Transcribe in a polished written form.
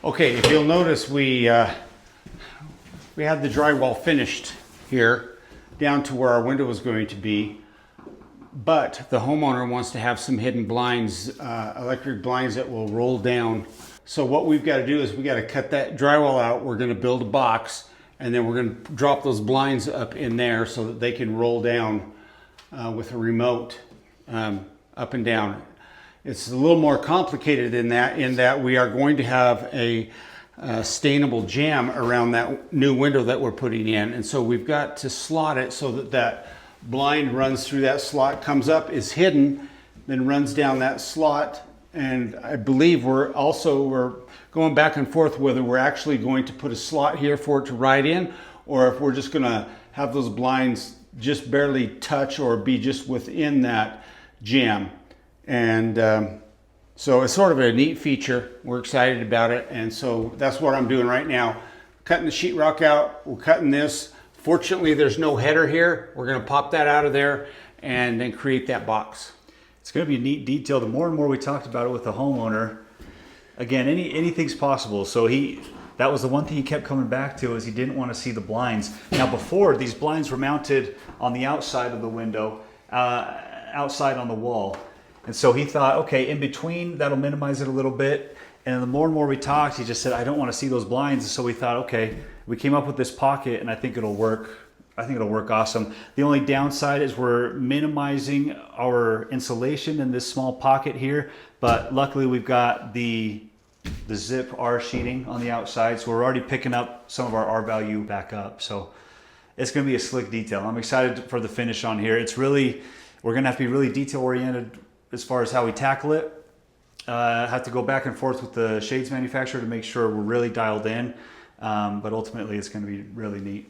Okay, if you'll notice, we had the drywall finished here down to where our window was going to be, but the homeowner wants to have some hidden blinds, electric blinds that will roll down. So what we've got to do is we got to cut that drywall out. We're going to build a box, and then we're going to drop those blinds up in there so that they can roll down with a remote up and down. It's a little more complicated in that we are going to have a stainable jamb around that new window that we're putting in. And so we've got to slot it so that that blind runs through that slot, comes up, is hidden, then runs down that slot. And I believe we're going back and forth whether we're actually going to put a slot here for it to ride in, or if we're just going to have those blinds just barely touch or be just within that jamb. And so it's sort of a neat feature. We're excited about it. And so that's what I'm doing right now. Cutting the sheetrock out. We're cutting this. Fortunately, there's no header here. We're going to pop that out of there and then create that box. It's going to be a neat detail. The more and more we talked about it with the homeowner, again, anything's possible. So that was the one thing he kept coming back to, is he didn't want to see the blinds. Now before, these blinds were mounted on the outside of the window, outside on the wall. And so he thought, okay, in between, that'll minimize it a little bit. And the more and more we talked, he just said, I don't want to see those blinds. And so we thought, okay, we came up with this pocket, and I think it'll work. I think it'll work awesome. The only downside is we're minimizing our insulation in this small pocket here, but luckily we've got the zip R sheeting on the outside, so we're already picking up some of our R value back up. So it's going to be a slick detail. I'm excited for the finish on here. We're going to have to be really detail oriented as far as how we tackle it. Have to go back and forth with the shades manufacturer to make sure we're really dialed in, but ultimately it's going to be really neat.